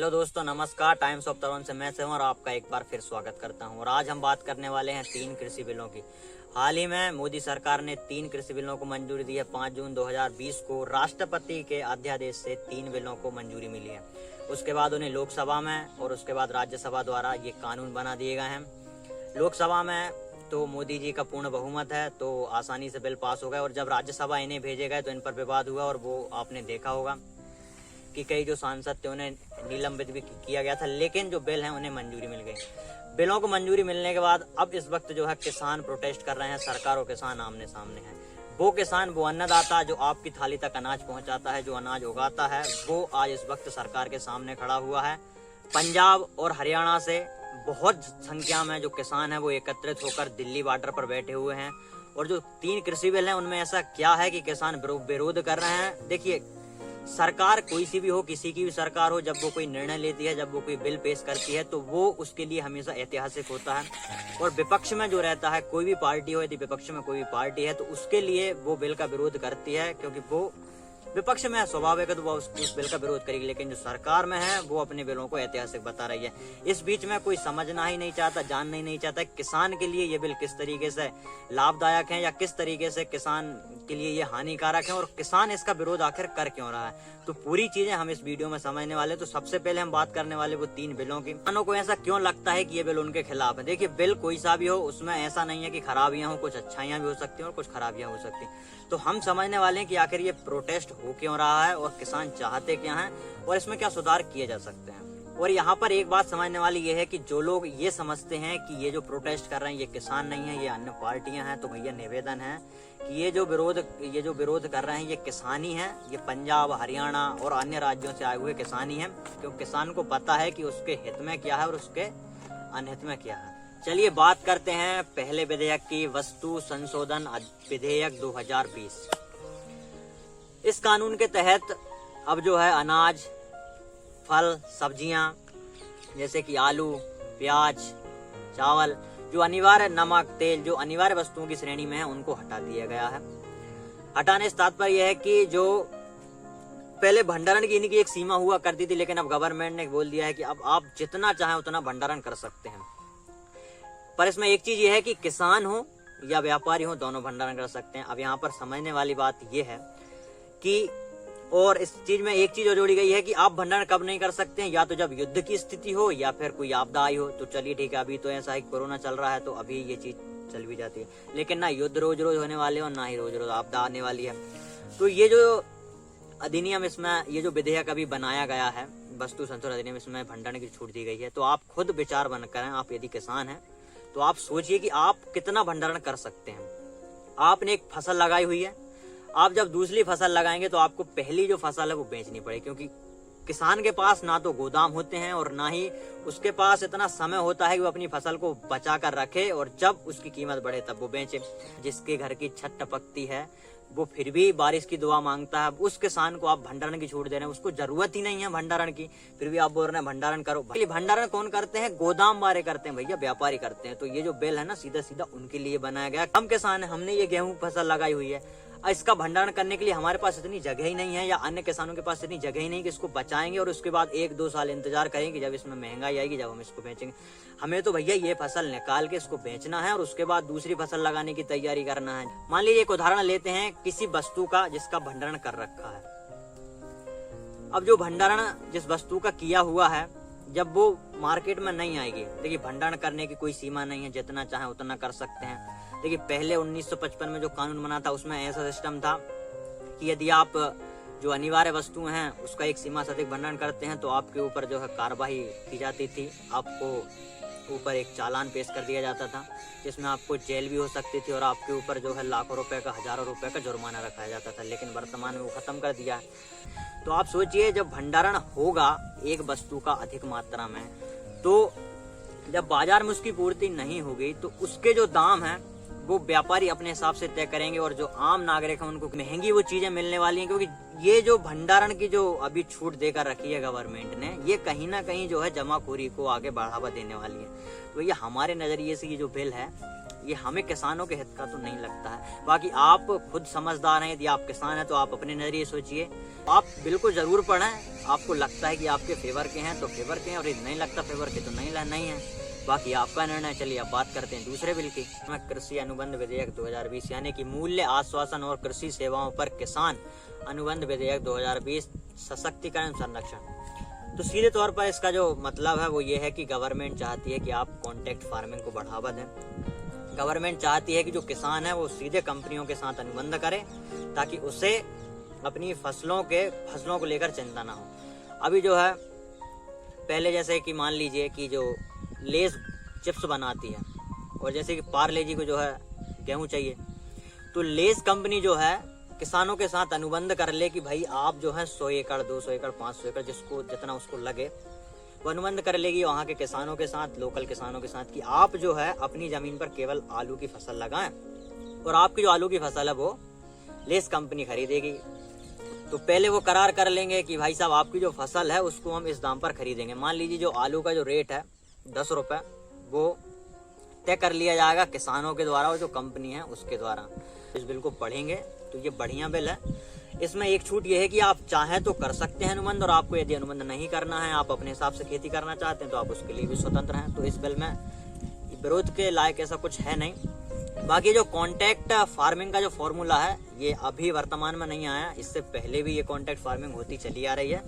Hello दोस्तों, नमस्कार। Times of तरुण से मैं हूं और आपका एक बार फिर स्वागत करता हूं। और आज हम बात करने वाले हैं 3 कृषि बिलों की। हाल ही में मोदी सरकार ने 3 कृषि बिलों को मंजूरी दी है। 5 जून 2020 को राष्ट्रपति के अध्यादेश से 3 बिलों को मंजूरी मिली है। उसके बाद उन्हें लोकसभा में और उसके बाद राज्यसभा द्वारा ये कानून बना दिए गए हैं। लोकसभा में तो मोदी जी का पूर्ण बहुमत है, तो आसानी से बिल पास हो गए। और जब राज्यसभा इन्हें भेजे गए तो इन पर विवाद हुआ और वो आपने देखा होगा कि कई जो सांसद थे उन्हें निलंबित भी किया गया था, लेकिन जो बिल हैं उन्हें मंजूरी मिल गई। बिलों को मंजूरी मिलने के बाद अब इस वक्त जो है किसान प्रोटेस्ट कर रहे हैं। सरकार और किसान आमने सामने हैं। वो किसान, वो अन्नदाता जो आपकी थाली तक अनाज पहुंचाता है, जो अनाज उगाता है, वो आज इस वक्त सरकार के सामने खड़ा हुआ है। पंजाब और हरियाणा से बहुत संख्या में जो किसान है वो एकत्रित होकर दिल्ली बॉर्डर पर बैठे हुए हैं। और जो 3 कृषि बिल हैं उनमें ऐसा क्या है कि किसान विरोध कर रहे हैं। देखिए, सरकार कोई सी भी हो, किसी की भी सरकार हो, जब वो कोई निर्णय लेती है, जब वो कोई बिल पेश करती है, तो वो उसके लिए हमेशा ऐतिहासिक होता है। और विपक्ष में जो रहता है, कोई भी पार्टी हो, यदि विपक्ष में कोई भी पार्टी है तो उसके लिए वो बिल का विरोध करती है, क्योंकि वो विपक्ष में स्वाभाविक है तो वो उस बिल का विरोध करेगी। लेकिन जो सरकार में है वो अपने बिलों को ऐतिहासिक बता रही है। इस बीच में कोई समझना ही नहीं चाहता, जानना ही नहीं चाहता किसान के लिए ये बिल किस तरीके से लाभदायक है या किस तरीके से किसान के लिए ये हानिकारक है और किसान इसका विरोध आखिर कर क्यों रहा है। तो पूरी चीजें हम इस वीडियो में समझने वाले। तो सबसे पहले हम बात करने वाले वो 3 बिलों की। किसानों को ऐसा क्यों लगता है कि ये बिल उनके खिलाफ है। देखिए, बिल कोई सा भी हो, उसमें ऐसा नहीं है कि खराबियां हो, कुछ अच्छाइयां भी हो सकती हैं और कुछ खराबियां हो सकती हैं। तो हम समझने वाले हैं कि आखिर ये प्रोटेस्ट हो क्यों रहा है और किसान चाहते क्या हैं और इसमें क्या सुधार किए जा सकते हैं। और यहाँ पर एक बात समझने वाली ये है कि जो लोग ये समझते हैं कि ये जो प्रोटेस्ट कर रहे हैं ये किसान नहीं है, ये अन्य पार्टियां हैं, तो भैया निवेदन है कि ये जो विरोध कर रहे हैं ये किसान ही है। ये पंजाब, हरियाणा और अन्य राज्यों से आए हुए किसान ही हैं, क्योंकि किसान को पता है कि उसके हित में क्या है और उसके अनहित में क्या है। चलिए बात करते हैं पहले विधेयक की, वस्तु संशोधन विधेयक 2020। इस कानून के तहत अब जो है अनाज, फल, सब्जियां जैसे कि आलू, प्याज, चावल, जो अनिवार्य नमक, तेल, जो अनिवार्य वस्तुओं की श्रेणी में है उनको हटा दिया गया है। हटाने से तात्पर्य यह है कि जो पहले भंडारण की इनकी एक सीमा हुआ करती थी, लेकिन अब गवर्नमेंट ने बोल दिया है कि अब आप जितना चाहें उतना भंडारण कर सकते हैं। पर इसमें एक चीज ये है कि किसान हो या व्यापारी हो, दोनों भंडारण कर सकते हैं। अब यहाँ पर समझने वाली बात यह है कि और इस चीज में एक चीज और जोड़ी गई है कि आप भंडारण कब नहीं कर सकते हैं, या तो जब युद्ध की स्थिति हो या फिर कोई आपदा आई हो। तो चलिए ठीक है, अभी तो ऐसा है कोरोना चल रहा है तो अभी ये चीज चल भी जाती है, लेकिन ना युद्ध रोज रोज होने वाले और ना ही रोज रोज आपदा आने वाली है। तो ये जो अधिनियम, इसमें ये जो विधेयक अभी बनाया गया है, वस्तु संशोधन अधिनियम, इसमें भंडारण की छूट दी गई है। तो आप खुद विचार बन करें, आप यदि किसान हैं तो आप सोचिए कि आप कितना भंडारण कर सकते हैं। आपने एक फसल लगाई हुई है, आप जब दूसरी फसल लगाएंगे तो आपको पहली जो फसल है वो बेचनी पड़ेगी, क्योंकि किसान के पास ना तो गोदाम होते हैं और ना ही उसके पास इतना समय होता है कि वो अपनी फसल को बचा कर रखे और जब उसकी कीमत बढ़े तब वो बेचे। जिसके घर की छत टपकती है वो फिर भी बारिश की दुआ मांगता है। उस किसान को आप भंडारण की छूट दे रहे हैं, उसको जरूरत ही नहीं है भंडारण की, फिर भी आप बोल रहे हैं भंडारण करो। भंडारण कौन करते हैं? गोदाम वाले करते हैं भैया, व्यापारी करते हैं। तो ये जो बिल है ना, सीधा सीधा उनके लिए बनाया गया। हम किसान है, हमने ये गेहूं फसल लगाई हुई है, इसका भंडारण करने के लिए हमारे पास इतनी जगह ही नहीं है, या अन्य किसानों के पास इतनी जगह ही नहीं कि इसको बचाएंगे और उसके बाद 1-2 साल इंतजार करेंगे जब इसमें महंगाई आएगी, जब हम इसको बेचेंगे। हमें तो भैया ये फसल निकाल के इसको बेचना है और उसके बाद दूसरी फसल लगाने की तैयारी करना है। मान लीजिए एक उदाहरण लेते हैं किसी वस्तु का जिसका भंडारण कर रखा है। अब जो भंडारण जिस वस्तु का किया हुआ है, जब वो मार्केट में नहीं आएगी, देखिए भंडारण करने की कोई सीमा नहीं है, जितना चाहे उतना कर सकते हैं। देखिए पहले 1955 में जो कानून बना था उसमें ऐसा सिस्टम था कि यदि आप जो अनिवार्य वस्तुएं हैं उसका एक सीमा से अधिक भंडारण करते हैं तो आपके ऊपर जो है कार्रवाई की जाती थी। आपको ऊपर एक चालान पेश कर दिया जाता था, जिसमें आपको जेल भी हो सकती थी और आपके ऊपर जो है लाखों रुपए का, हजारों रुपए का जुर्माना रखाया जाता था। लेकिन वर्तमान में वो खत्म कर दिया है। तो आप सोचिए, जब भंडारण होगा एक वस्तु का अधिक मात्रा में, तो जब बाजार में उसकी पूर्ति नहीं होगी तो उसके जो दाम है वो व्यापारी अपने हिसाब से तय करेंगे और जो आम नागरिक है उनको महंगी वो चीजें मिलने वाली हैं। क्योंकि ये जो भंडारण की जो अभी छूट देकर रखी है गवर्नमेंट ने, ये कहीं ना कहीं जो है जमाखोरी को आगे बढ़ावा देने वाली है। तो ये हमारे नजरिए से ये जो बिल है ये हमें किसानों के हित का तो नहीं लगता है। बाकी आप खुद समझदार हैं, यदि आप किसान हैं तो आप अपने नजरिए सोचिए। आप बिल्कुल जरूर पढ़ें, आपको लगता है कि आपके फेवर के हैं तो फेवर के हैं, और यदि नहीं लगता फेवर के तो नहीं है, बाकी आपका निर्णय। चलिए अब बात करते हैं दूसरे बिल की। कृषि अनुबंध विधेयक 2020 यानी कि मूल्य आश्वासन और कृषि सेवाओं पर किसान अनुबंध विधेयक 2020 सशक्तिकरण संरक्षण। तो सीधे तौर पर इसका जो मतलब है वो ये है कि गवर्नमेंट चाहती है कि आप कॉन्ट्रैक्ट फार्मिंग को बढ़ावा दें। गवर्नमेंट चाहती है कि जो किसान है वो सीधे कंपनियों के साथ अनुबंध करे, ताकि उसे अपनी फसलों को लेकर चिंता ना हो। अभी जो है पहले जैसे कि मान लीजिए कि जो लेस चिप्स बनाती है, और जैसे कि पार्ले जी को जो है गेहूं चाहिए, तो लेस कंपनी जो है किसानों के साथ अनुबंध कर ले कि भाई आप जो है 100 एकड़ 200 एकड़ 500 एकड़ जिसको जितना उसको लगे वो अनुबंध कर लेगी वहाँ के किसानों के साथ, लोकल किसानों के साथ, कि आप जो है अपनी जमीन पर केवल आलू की फसल लगाएं और आपकी जो आलू की फसल है वो लेस कंपनी खरीदेगी। तो पहले वो करार कर लेंगे कि भाई साहब आपकी जो फसल है उसको हम इस दाम पर खरीदेंगे। मान लीजिए जो आलू का जो रेट है 10 रुपए, वो तय कर लिया जाएगा किसानों के द्वारा और जो कंपनी है उसके द्वारा। इस बिल को पढ़ेंगे तो ये बढ़िया बिल है। इसमें एक छूट ये है कि आप चाहें तो कर सकते हैं अनुबंध, और आपको यदि अनुबंध नहीं करना है, आप अपने हिसाब से खेती करना चाहते हैं तो आप उसके लिए भी स्वतंत्र हैं। तो इस बिल में विरोध के लायक ऐसा कुछ है नहीं। बाकी जो कॉन्ट्रैक्ट फार्मिंग का जो फॉर्मूला है ये अभी वर्तमान में नहीं आया, इससे पहले भी ये कॉन्ट्रैक्ट फार्मिंग होती चली आ रही है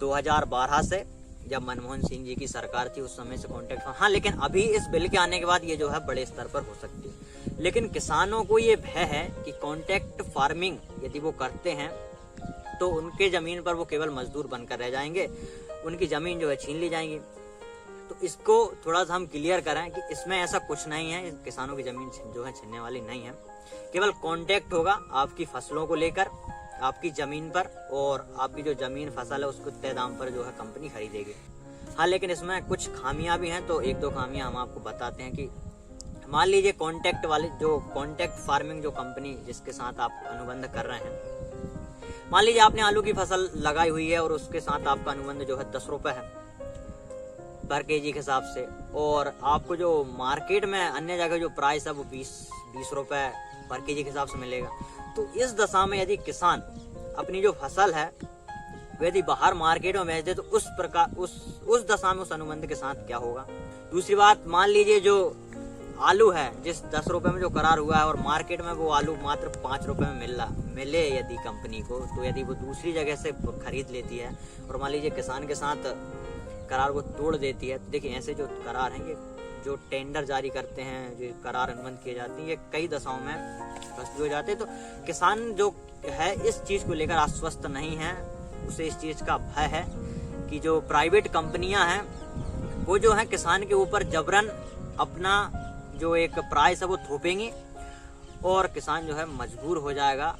2012 से, जब मनमोहन सिंह जी की सरकार थी उस समय से कॉन्ट्रैक्ट। हाँ, लेकिन अभी इस बिल के आने के बाद ये जो है बड़े स्तर पर हो सकती है। लेकिन किसानों को ये भय है कि कॉन्ट्रैक्ट फार्मिंग यदि वो करते हैं तो उनके जमीन पर वो केवल मजदूर बनकर रह जाएंगे, उनकी जमीन जो है छीन ली जाएंगी। तो इसको थोड़ा सा हम क्लियर करें कि इसमें ऐसा कुछ नहीं है, किसानों की जमीन जो है छीनने वाली नहीं है। केवल कॉन्ट्रैक्ट होगा आपकी फसलों को लेकर, आपकी जमीन पर, और आपकी जो जमीन फसल है उसको तय दाम पर जो है कंपनी खरीदेगी। हाँ, लेकिन इसमें कुछ खामियां भी हैं, तो एक दो खामियां हम आपको बताते हैं। कि मान लीजिए कॉन्ट्रैक्ट वाले जो कॉन्ट्रैक्ट फार्मिंग जो कंपनी जिसके साथ आप अनुबंध कर रहे हैं, मान लीजिए आपने आलू की फसल लगाई हुई है और उसके साथ आपका अनुबंध जो है 10 रुपए है पर केजी के हिसाब से, और आपको जो मार्केट में अन्य जगह जो प्राइस है वो 20 रुपए पर केजी के हिसाब से मिलेगा। तो इस दशा में यदि किसान अपनी जो फसल है यदि बाहर मार्केट में बेच दे तो उस दशा में उस अनुबंध के साथ क्या होगा। दूसरी बात, मान लीजिए जो आलू है जिस 10 रुपए में जो करार हुआ है और मार्केट में वो आलू मात्र 5 रुपए में मिले यदि कंपनी को, तो यदि वो दूसरी जगह से खरीद लेती है और मान लीजिए किसान के साथ करार को तोड़ देती है, तो देखिए ऐसे जो करार हैं ये जो टेंडर जारी करते हैं, जो करार अनुबंध किए जाते हैं, ये कई दशाओं में फंस हो जाते हैं। तो किसान जो है इस चीज को लेकर आश्वस्त नहीं है, उसे इस चीज का भय है कि जो प्राइवेट कंपनियां हैं वो जो है किसान के ऊपर जबरन अपना जो एक प्राइस है वो थोपेंगी और किसान जो है मजबूर हो जाएगा,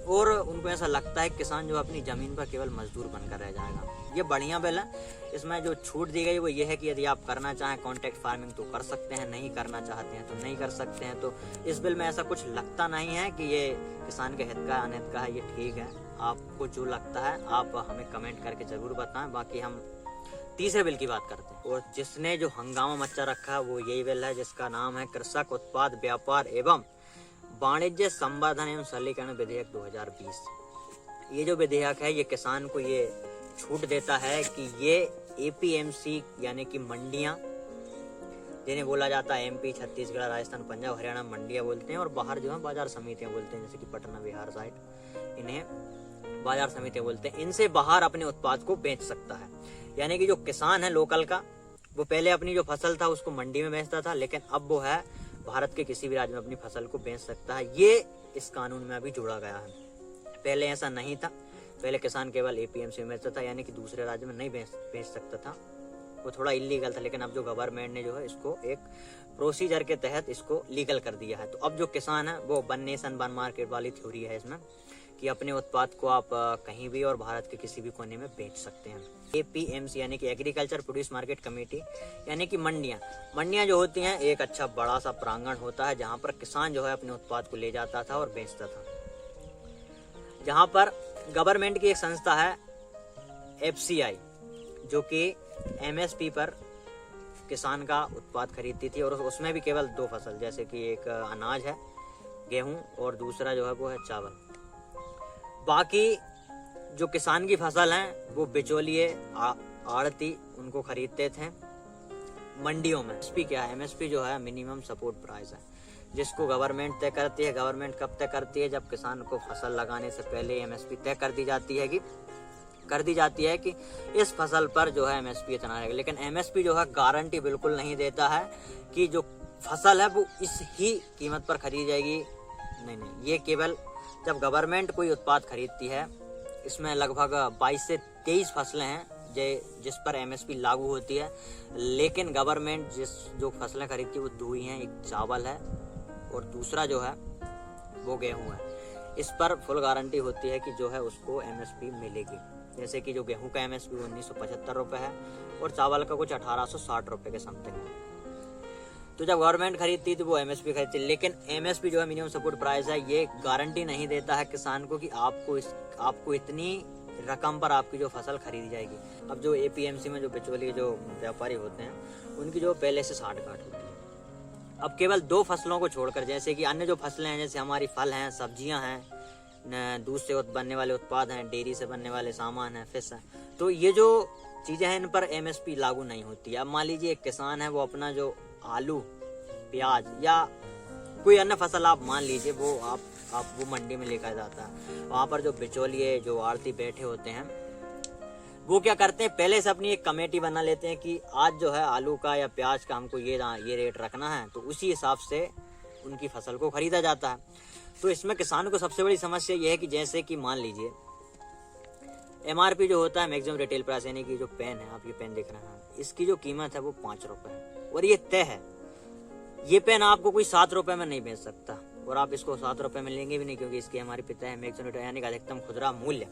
और उनको ऐसा लगता है किसान जो अपनी जमीन पर केवल मजदूर बनकर रह जाएगा। ये बढ़िया बिल है। इसमें जो छूट दी गई वो ये है कि यदि आप करना चाहें कॉन्ट्रैक्ट फार्मिंग तो कर सकते हैं, नहीं करना चाहते हैं तो नहीं कर सकते हैं। तो इस बिल में ऐसा कुछ लगता नहीं है कि ये किसान के हित का अनित का है, ये ठीक है। आपको जो लगता है आप हमें कमेंट करके जरूर बताएं। बाकी हम तीसरे बिल की बात करते हैं, और जिसने जो हंगामा मचा रखा है वो यही बिल है जिसका नाम है कृषक उत्पाद व्यापार एवं वाणिज्य संवर्धन एवं सरलीकरण विधेयक 2020। ये जो विधेयक है ये किसान को ये छूट देता है कि ये एपीएमसी यानी कि मंडियां, जिन्हें बोला जाता है एमपी, छत्तीसगढ़, राजस्थान, पंजाब, हरियाणा मंडियां बोलते हैं, और बाहर जो है बाजार समितियां बोलते हैं, जैसे कि पटना बिहार साइड, इन्हें बाजार समितियां बोलते हैं। इनसे बाहर अपने उत्पाद को बेच सकता है। यानी कि जो किसान है लोकल का, वो पहले अपनी जो फसल था उसको मंडी में बेचता था, लेकिन अब वो है भारत के किसी भी राज्य में अपनी फसल को बेच सकता है। ये इस कानून में अभी जोड़ा गया है। पहले ऐसा नहीं था, पहले किसान केवल एपीएमसी में बेचता था, यानी कि दूसरे राज्य में नहीं बेच सकता था, वो थोड़ा इलीगल था। लेकिन अब जो गवर्नमेंट ने जो है इसको एक प्रोसीजर के तहत इसको लीगल कर दिया है। तो अब जो किसान है वो वन नेशन वन मार्केट वाली थ्योरी है इसमें, कि अपने उत्पाद को आप कहीं भी और भारत के किसी भी कोने में बेच सकते हैं। एपीएमसी यानी कि एग्रीकल्चर प्रोड्यूस मार्केट कमेटी, यानी कि मंडियां जो होती हैं एक अच्छा बड़ा सा प्रांगण होता है जहां पर किसान जो है अपने उत्पाद को ले जाता था और बेचता था। जहां पर गवर्नमेंट की एक संस्था है एफसीआई, जो कि एमएसपी पर किसान का उत्पाद खरीदती थी और उसमें भी केवल 2 फसल, जैसे कि एक अनाज है गेहूं और दूसरा जो है वो है चावल। बाकी जो किसान की फसल है वो बिचौलिए आड़ती उनको खरीदते थे मंडियों में। एमएसपी क्या है? एमएसपी जो है मिनिमम सपोर्ट प्राइस है, जिसको गवर्नमेंट तय करती है। गवर्नमेंट कब तय करती है? जब किसान को फसल लगाने से पहले एमएसपी तय कर दी जाती है कि इस फसल पर जो है एमएसपी इतना रहेगा। लेकिन एमएसपी जो है गारंटी बिल्कुल नहीं देता है कि जो फसल है वो इस ही कीमत पर खरीदी जाएगी। नहीं, ये केवल जब गवर्नमेंट कोई उत्पाद खरीदती है, इसमें लगभग 22 से 23 फसलें हैं जिस पर एमएसपी लागू होती है। लेकिन गवर्नमेंट जो फसलें खरीदती है वो 2 ही हैं, एक चावल है और दूसरा जो है वो गेहूं है। इस पर फुल गारंटी होती है कि जो है उसको एमएसपी मिलेगी। जैसे कि जो गेहूं का एमएसपी 1975 रुपये है और चावल का कुछ 1860 रुपये के समथिंग है। तो जब गवर्नमेंट खरीदती तो वो एमएसपी खरीदती, लेकिन एमएसपी जो है मिनिमम सपोर्ट प्राइस है, ये गारंटी नहीं देता है किसान को कि आपको इतनी रकम पर आपकी जो फसल खरीदी जाएगी। अब जो एपीएमसी में जो बिचौलिए जो व्यापारी होते हैं उनकी जो पहले से साठ-गांठ होती है। अब केवल 2 फसलों को छोड़कर, जैसे कि अन्य जो फसलें हैं, जैसे हमारी फल हैं, सब्जियां हैं, दूध से बनने वाले उत्पाद हैं, डेयरी से बनने वाले सामान हैं, फिश है, तो ये जो चीजें हैं इन पर एमएसपी लागू नहीं होती है। अब मान लीजिए एक किसान है, वो अपना जो आलू, प्याज या कोई अन्य फसल आप मान लीजिए वो मंडी में लेकर जाता है। वहाँ पर जो बिचौलिए जो आड़ती बैठे होते हैं वो क्या करते हैं, पहले से अपनी एक कमेटी बना लेते हैं कि आज जो है आलू का या प्याज का हमको ये रेट रखना है, तो उसी हिसाब से उनकी फसल को खरीदा जाता है। तो इसमें किसान को सबसे बड़ी समस्या ये है कि जैसे कि मान लीजिए एमआरपी जो होता है मैक्सिमम रिटेल प्राइस, यानी कि जो पेन है, आप ये पेन देख रहे हैं, इसकी जो कीमत है वो 5 रुपए है और ये तय है। ये पेन आपको कोई 7 रुपए में नहीं बेच सकता और आप इसको 7 रुपए में लेंगे भी नहीं, क्योंकि इसकी एमआरपी तय है मैक्सिमम रिटेल यानी कि अधिकतम खुदरा मूल्य।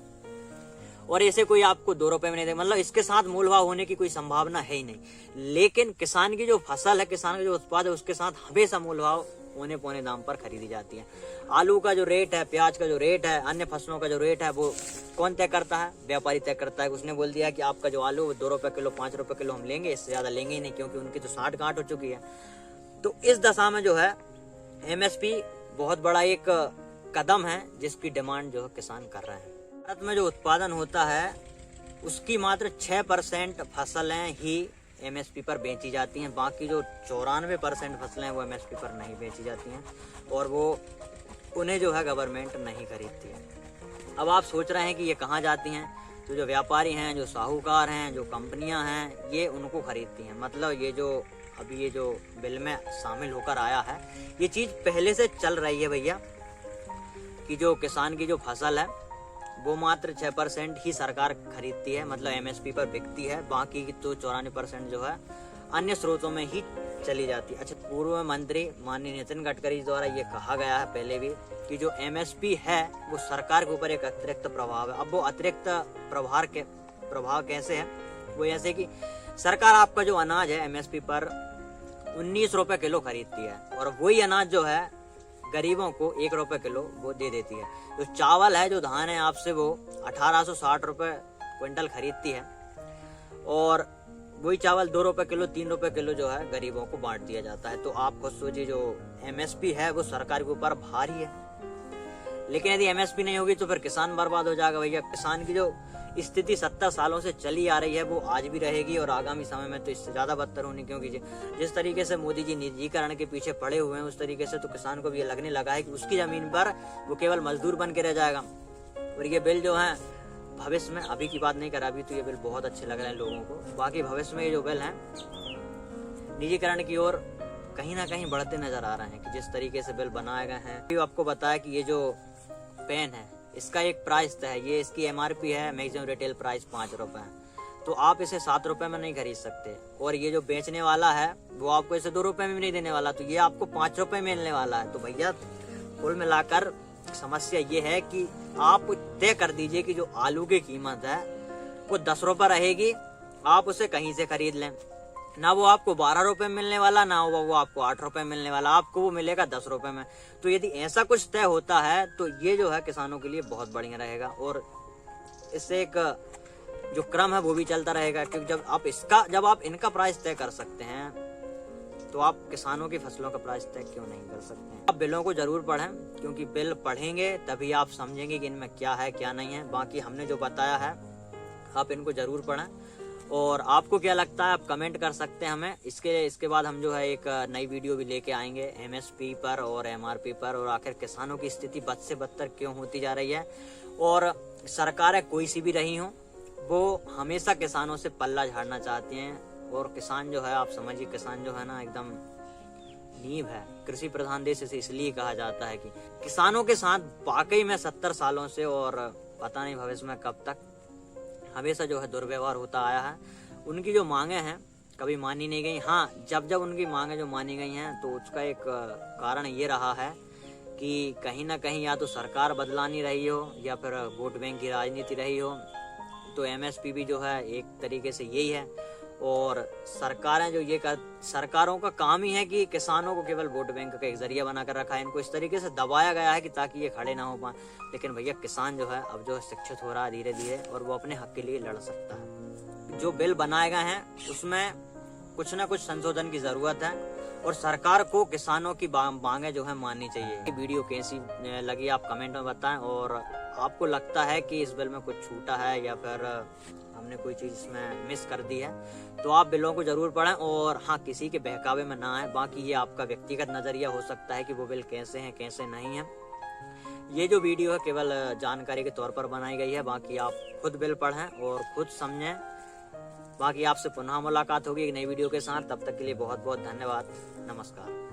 और ऐसे कोई आपको 2 रुपए में नहीं देगा, मतलब इसके साथ मोल भाव होने की कोई संभावना है ही नहीं। लेकिन किसान की जो फसल है, किसान का जो उत्पाद है, उसके साथ हमेशा मोल भाव पौने दाम पर खरीदी जाती है। आलू का जो रेट है, प्याज का जो रेट है, अन्य फसलों का जो रेट है, वो कौन तय करता है? व्यापारी तय करता है। उसने बोल दिया कि आपका जो आलू 2 रुपए किलो, 5 रुपए किलो हम लेंगे, इससे ज्यादा लेंगे ही नहीं, क्योंकि उनकी तो साठ-गांठ हो चुकी है। तो इस दशा में जो है एमएसपी बहुत बड़ा एक कदम है जिसकी डिमांड जो है किसान कर रहे हैं। भारत में जो उत्पादन होता है उसकी मात्र 6% फसलें ही एमएसपी पर बेची जाती हैं। बाकी जो 94% फसलें वो एमएसपी पर नहीं बेची जाती हैं और वो उन्हें जो है गवर्नमेंट नहीं खरीदती है। अब आप सोच रहे हैं कि ये कहाँ जाती हैं? तो जो व्यापारी हैं, जो साहूकार हैं, जो कंपनियां हैं, ये उनको खरीदती हैं। मतलब ये जो बिल में शामिल होकर आया है, ये चीज़ पहले से चल रही है भैया, कि जो किसान की जो फसल है वो मात्र 6% ही सरकार खरीदती है, मतलब एमएसपी पर बिकती है। बाकी की तो 94% जो है अन्य स्रोतों में ही चली जाती है। अच्छा, पूर्व मंत्री माननीय नितिन गडकरी द्वारा ये कहा गया है पहले भी कि जो एमएसपी है वो सरकार के ऊपर एक अतिरिक्त प्रभाव है। अब वो अतिरिक्त प्रभाव कैसे है? वो ऐसे कि सरकार आपका जो अनाज है एमएसपी पर 19 रुपए किलो खरीदती है और वही अनाज जो है गरीबों को 1 रुपए किलो वो दे देती है। जो चावल है, जो धान है, आपसे वो 1860 रुपए क्विंटल खरीदती है और वही चावल 2 रुपए किलो, 3 रुपए किलो जो है गरीबों को बांट दिया जाता है। तो आप खुद सोचिए, जो एमएसपी है वो सरकार के ऊपर भारी है। लेकिन यदि एमएसपी नहीं होगी तो फिर किसान बर्बाद हो जाएगा भैया। किसान की जो स्थिति 70 सालों से चली आ रही है वो आज भी रहेगी और आगामी समय में तो इससे ज्यादा बदतर होनी, क्योंकि जिस तरीके से मोदी जी निजीकरण के पीछे पड़े हुए हैं, उस तरीके से तो किसान को भी ये लगने लगा है कि उसकी जमीन पर वो केवल मजदूर बन के रह जाएगा। और ये बिल जो है भविष्य में, अभी की बात नहीं करा, अभी तो ये बिल बहुत अच्छे लग रहे हैं लोगों को, बाकी भविष्य में ये जो बिल है निजीकरण की ओर कहीं ना कहीं बढ़ते नजर आ रहे हैं। कि जिस तरीके से बिल बनाए गए हैं, आपको बताया कि ये जो पेन है इसका एक प्राइस है, ये इसकी एमआरपी है मैक्सिमम रिटेल प्राइस 5 रुपए है, तो आप इसे 7 रुपए में नहीं खरीद सकते। और ये जो बेचने वाला है वो आपको इसे 2 रुपए में भी नहीं देने वाला, तो ये आपको 5 रुपए में मिलने वाला है। तो भैया कुल मिलाकर समस्या ये है कि आप तय कर दीजिए कि जो आलू की कीमत है वो 10 रुपए रहेगी, आप उसे कहीं से खरीद लें, ना वो आपको 12 रुपए मिलने वाला, ना वो आपको 8 रुपए मिलने वाला, आपको वो मिलेगा 10 रुपए में। तो यदि ऐसा कुछ तय होता है तो ये जो है किसानों के लिए बहुत बढ़िया रहेगा और इससे एक जो क्रम है वो भी चलता रहेगा, क्योंकि जब आप इनका प्राइस तय कर सकते हैं तो आप किसानों की फसलों का प्राइस तय क्यों नहीं कर सकते हैं। आप बिलों को जरूर पढ़ें, क्योंकि बिल पढ़ेंगे तभी आप समझेंगे कि इनमें क्या है क्या नहीं है। बाकी हमने जो बताया है आप इनको जरूर पढ़ें, और आपको क्या लगता है आप कमेंट कर सकते हैं हमें। इसके बाद हम जो है एक नई वीडियो भी लेके आएंगे MSP पर और MRP पर, और आखिर किसानों की स्थिति बद से बदतर क्यों होती जा रही है। और सरकारें कोई सी भी रही हों, वो हमेशा किसानों से पल्ला झाड़ना चाहती हैं। और किसान जो है, आप समझिए, किसान जो है ना एकदम नींव है। कृषि प्रधान देश इसे इसलिए कहा जाता है कि किसानों के साथ वाकई में 70 सालों से, और पता नहीं भविष्य में कब तक, हमेशा जो है दुर्व्यवहार होता आया है। उनकी जो मांगे हैं कभी मानी नहीं गई। हाँ, जब उनकी मांगे जो मानी गई हैं तो उसका एक कारण ये रहा है कि कहीं ना कहीं या तो सरकार बदलानी रही हो या फिर वोट बैंक की राजनीति रही हो। तो MSP भी जो है एक तरीके से यही है। और सरकारें जो सरकारों का काम ही है कि किसानों को केवल वोट बैंक का एक जरिया बनाकर रखा है। इनको इस तरीके से दबाया गया है कि ताकि ये खड़े ना हो पाए। लेकिन भैया किसान जो है अब जो है शिक्षित हो रहा है धीरे धीरे, और वो अपने हक के लिए लड़ सकता है। जो बिल बनाए गए हैं उसमें कुछ ना कुछ संशोधन की जरूरत है, और सरकार को किसानों की मांगे जो है माननी चाहिए। ये वीडियो कैसी लगी आप कमेंट में बताएं, और आपको लगता है कि इस बिल में कुछ छूटा है या फिर हमने कोई चीज इसमें मिस कर दी है, तो आप बिलों को जरूर पढ़ें। और हाँ, किसी के बहकावे में ना आए। बाकी ये आपका व्यक्तिगत नजरिया हो सकता है कि वो बिल कैसे हैं कैसे नहीं है। ये जो वीडियो है केवल जानकारी के तौर पर बनाई गई है। बाकी आप खुद बिल पढ़ें और खुद समझें। बाकी आपसे पुनः मुलाकात होगी एक नई वीडियो के साथ। तब तक के लिए बहुत बहुत धन्यवाद। नमस्कार।